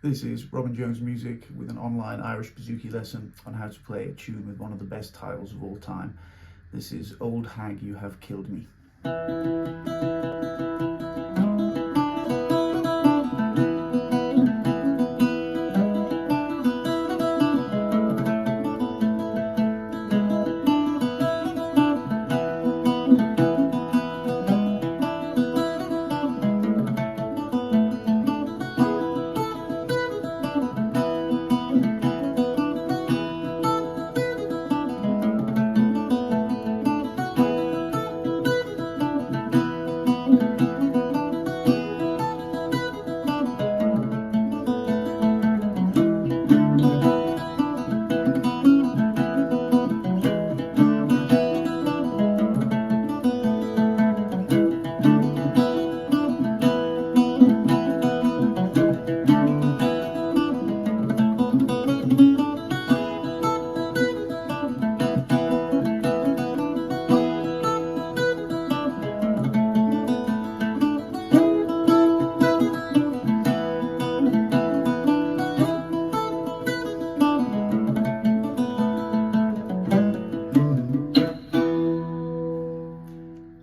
This is Robin Jones Music with an online Irish Bouzouki lesson on how to play a tune with one of the best titles of all time. This is Old Hag You Have Killed Me.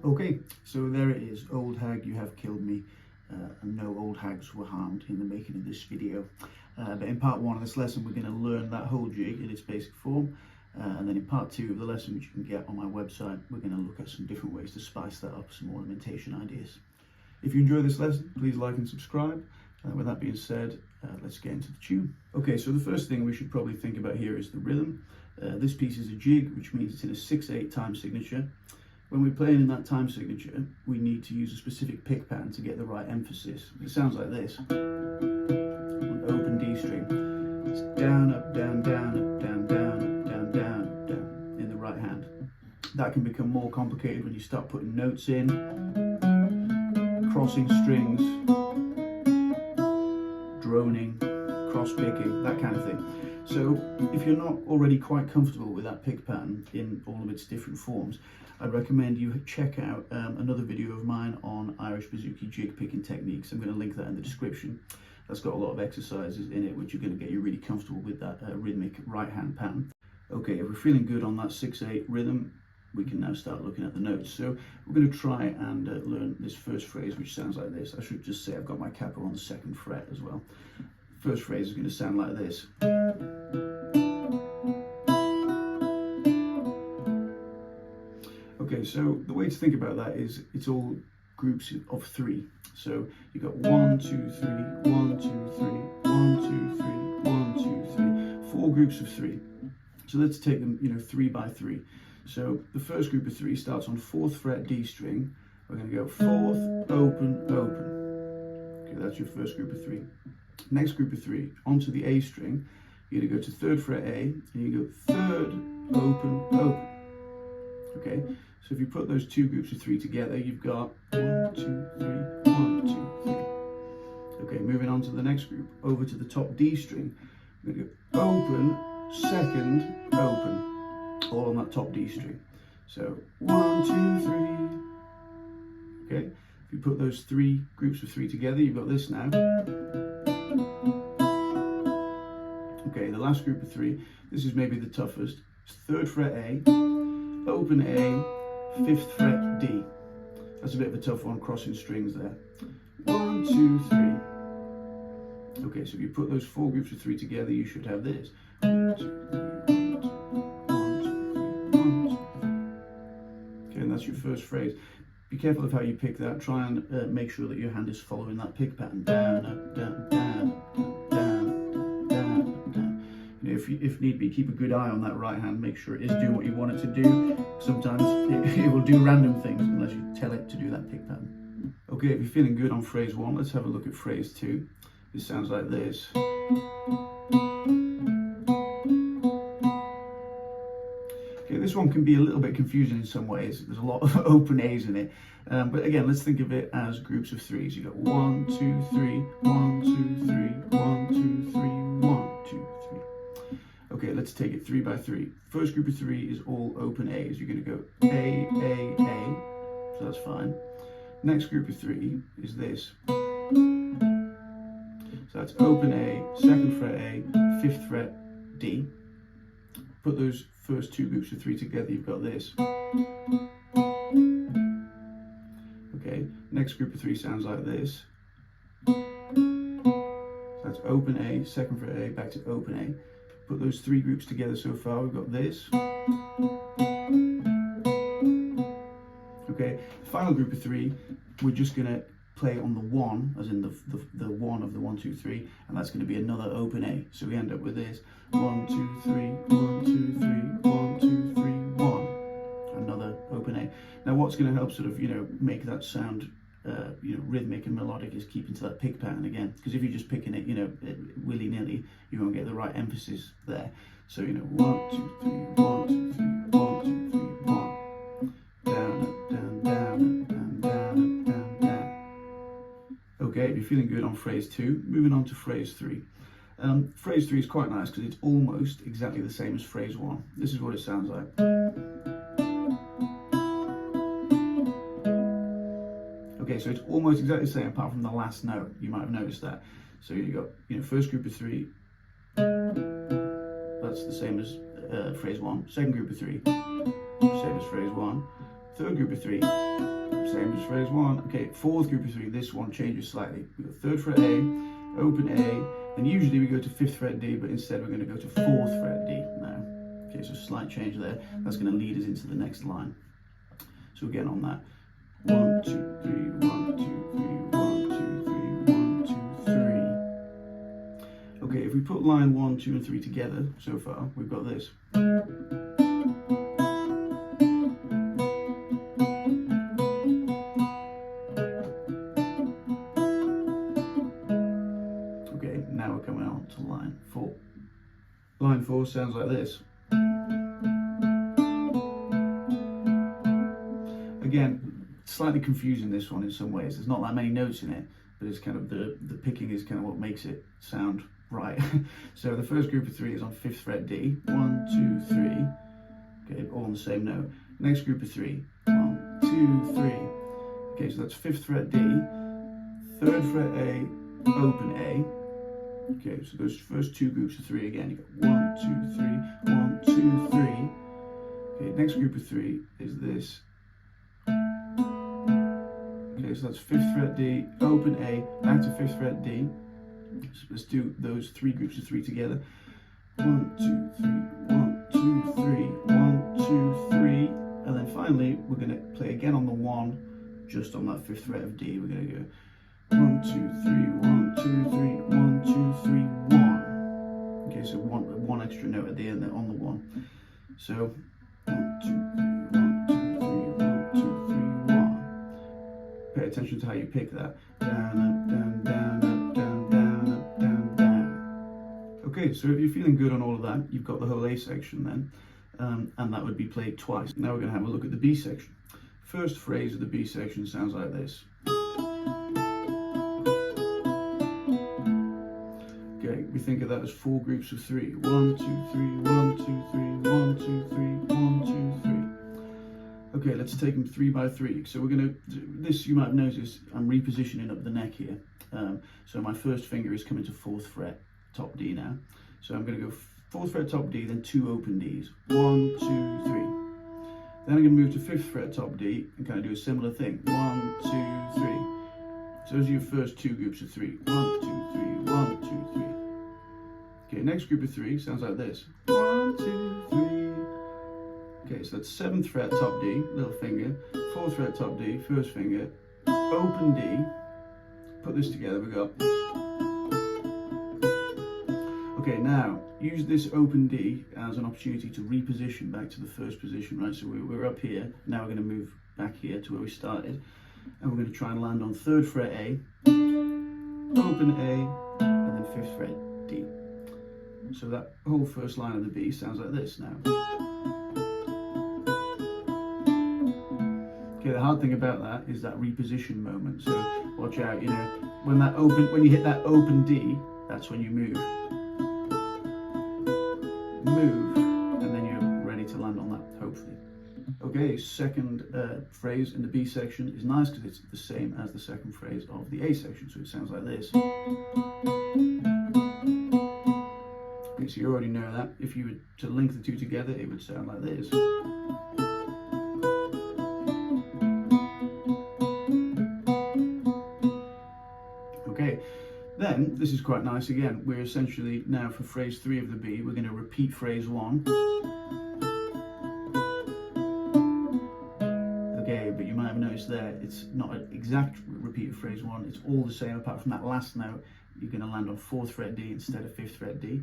Okay, so there it is, Old Hag You Have Killed Me, and no old hags were harmed in the making of this video. But in part one of this lesson, we're going to learn that whole jig in its basic form, and then in part two of the lesson, which you can get on my website, we're going to look at some different ways to spice that up, some ornamentation ideas. If you enjoy this lesson, please like and subscribe. With that being said, let's get into the tune. Okay, so the first thing we should probably think about here is the rhythm. This piece is a jig, which means it's in a 6/8 time signature. When we're playing in that time signature, we need to use a specific pick pattern to get the right emphasis. It sounds like this. An open D string. It's down, up, down, down, up, down, down, up, down, down, up, down, in the right hand. That can become more complicated when you start putting notes in, crossing strings, droning, cross-picking, that kind of thing. So if you're not already quite comfortable with that pick pattern in all of its different forms, I'd recommend you check out another video of mine on Irish Bouzouki jig picking techniques. I'm going to link that in the description. That's got a lot of exercises in it which are going to get you really comfortable with that rhythmic right hand pattern. Okay, if we're feeling good on that 6/8 rhythm, we can now start looking at the notes. So we're going to try and learn this first phrase, which sounds like this. I should just say I've got my capo on the 2nd fret as well. First phrase is going to sound like this. Okay, so the way to think about that is it's all groups of 3. So you've got 1, 2, 3, 1, 2, 3, 1, 2, 3, 1, 2, 3, 4 groups of 3. So let's take them, 3 by 3. So the first group of 3 starts on 4th fret D string. We're going to go 4th, open, open. Okay, that's your first group of 3. Next group of 3, onto the A string. You're going to go to 3rd fret A, and you go 3rd, open, open. Okay, so if you put those 2 groups of 3 together, you've got 1, 2, 3, 1, 2, 3. Okay, moving on to the next group, over to the top D string. We're going to go open, 2nd, open, all on that top D string. So 1, 2, 3. Okay, if you put those 3 groups of 3 together, you've got this now. Okay, the last group of 3, this is maybe the toughest. It's 3rd fret A, open A, 5th fret D. That's a bit of a tough one, crossing strings there. 1, 2, 3. Okay, so if you put those 4 groups of 3 together, you should have this. 1, 2, 3, 1, 2, 1, 2, 3, 1, 2, 3. Okay, and that's your first phrase. Be careful of how you pick that. Try and make sure that your hand is following that pick pattern. Down, up, down, down, up, down, down, down, up, down. If need be, keep a good eye on that right hand. Make sure it is doing what you want it to do. Sometimes it will do random things unless you tell it to do that pick pattern. Okay, if you're feeling good on phrase 1, let's have a look at phrase 2. This sounds like this. Okay, this one can be a little bit confusing in some ways. There's a lot of open A's in it. But again, let's think of it as groups of 3s. You've got 1, 2, 3, 1, 2, 3, 1, 2, 3, 1, 2, 3. Okay, let's take it 3 by 3. First group of 3 is all open A's. You're going to go A, A, A. So that's fine. Next group of 3 is this. So So that's open A, 2nd fret A, 5th fret D. Put those first two groups of 3 together, you've got this. Okay, next group of 3 sounds like this. So that's open A, 2nd fret A, back to open A. Put those 3 groups together so far, we've got this. Okay, the final group of 3, we're just going to play on the 1, as in the 1 of the 1, 2, 3, and that's going to be another open A. So we end up with this 1, 2, 3, 1, 2, 3, 1, 2, 3, 1. Another open A. Now, what's going to help sort of make that sound rhythmic and melodic is keeping to that pick pattern again. Because if you're just picking it willy nilly, you won't get the right emphasis there. So 1, 2, 3, 1, 2, 3, 1, 2, 3, 1. Down, up, down, down, up, down, down, up, down, down. Okay, if you're feeling good on phrase 2, moving on to phrase 3. Phrase 3 is quite nice because it's almost exactly the same as phrase 1. This is what it sounds like. Okay, so it's almost exactly the same apart from the last note. You might have noticed that. So you got first group of 3. That's the same as phrase 1. Second group of 3, same as phrase 1. Third group of 3, same as phrase 1. Okay, fourth group of 3, this one changes slightly. We got 3rd fret A, open A, and usually we go to 5th fret D, but instead we're going to go to 4th fret D now. Okay, so slight change there. That's going to lead us into the next line. So again on that. 1, 2, 3, 1, 2, 3, 1, 2, 3, 1, 2, 3. Okay, if we put line 1, 2, and 3 together so far, we've got this. Okay, now we're coming on to line 4. Line 4 sounds like this. Again, slightly confusing this one in some ways. There's not that many notes in it, but it's kind of the picking is kind of what makes it sound right. So the first group of 3 is on 5th fret D. 1, 2, 3. Okay, all on the same note. Next group of 3. 1, 2, 3. Okay, so that's 5th fret D. 3rd fret A, open A. Okay, so those first 2 groups of 3 again. You got 1, 2, 3, 1, 2, 3. Okay, next group of 3 is this. Okay, so that's 5th fret D, open A, back to 5th fret D. So let's do those 3 groups of 3 together. 1, 2, 3, 1, 2, 3, 1, 2, 3. And then finally, we're going to play again on the 1, just on that 5th fret of D. We're going to go 1, 2, 3, 1, 2, 3, 1, 2, 3, 1. Okay, so one extra note at the end there on the 1. So 1, 2, 3, 1, 2, 3, 1, 2, 3, 1. Pay attention to how you pick that. Down, up, down, down, up, down, down, up, down, down. Okay, so if you're feeling good on all of that, you've got the whole A section then, and that would be played twice. Now we're going to have a look at the B section. First phrase of the B section sounds like this. Okay, we think of that as 4 groups of 3. 1, 2, 3, 1, 2, 3, 1, 2, 3, 1, 2, 3. Okay, let's take them 3 by 3. So we're going to, this you might have noticed, I'm repositioning up the neck here. So my first finger is coming to 4th fret, top D now. So I'm going to go 4th fret, top D, then 2 open Ds. 1, 2, 3. Then I'm going to move to 5th fret, top D, and kind of do a similar thing. 1, 2, 3. So those are your first 2 groups of 3. 1, 2, 3, 1, 2, 3. Okay, next group of 3 sounds like this. 1, 2, 3. Okay, so that's 7th fret, top D, little finger, 4th fret, top D, first finger, open D. Put this together, we got. Okay, now use this open D as an opportunity to reposition back to the first position, right? So we're up here, now we're going to move back here to where we started, and we're going to try and land on 3rd fret A, open A, and then 5th fret D. So that whole first line of the B sounds like this now. Okay, the hard thing about that is that reposition moment. So watch out, when you hit that open D, that's when you move. Move, and then you're ready to land on that, hopefully. Okay. Okay, second phrase in the B section is nice because it's the same as the second phrase of the A section, so it sounds like this. Okay, so you already know that. If you were to link the two together, it would sound like this. Okay, then this is quite nice again. We're essentially now for phrase 3 of the B, we're going to repeat phrase 1. Okay, but you might have noticed there, it's not an exact repeat of phrase 1, it's all the same apart from that last note. You're going to land on 4th fret D instead of 5th fret D.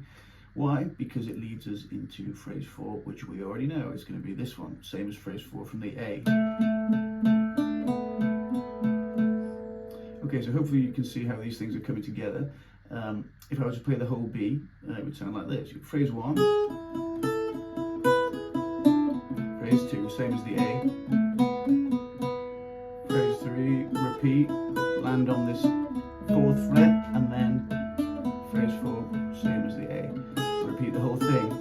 Why? Because it leads us into phrase 4, which we already know is going to be this one, same as phrase 4 from the A. Okay, so hopefully you can see how these things are coming together. If I was to play the whole B, it would sound like this. Phrase 1, phrase 2, same as the A. Phrase 3, repeat, land on this 4th fret, and then phrase 4, same as the A. Repeat the whole thing.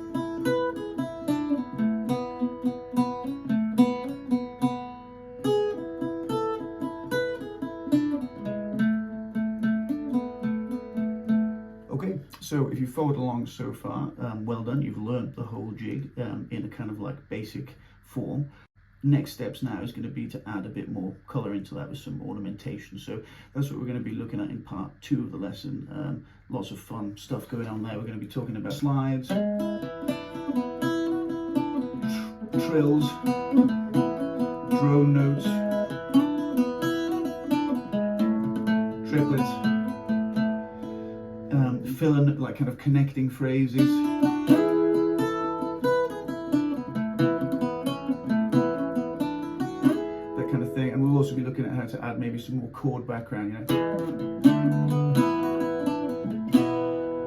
Okay, so if you followed along so far, well done, you've learned the whole jig in a kind of like basic form. Next steps now is going to be to add a bit more colour into that with some ornamentation. So that's what we're going to be looking at in part 2 of the lesson. Lots of fun stuff going on there. We're going to be talking about slides, trills, drone notes, triplets, filling, like kind of connecting phrases. Kind of thing, and we'll also be looking at how to add maybe some more chord background, you know,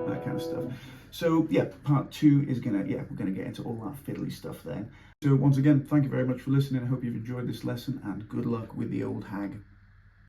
that kind of stuff. So yeah, part 2 is we're gonna get into all that fiddly stuff then. So once again, thank you very much for listening. I hope you've enjoyed this lesson, and good luck with the old hag.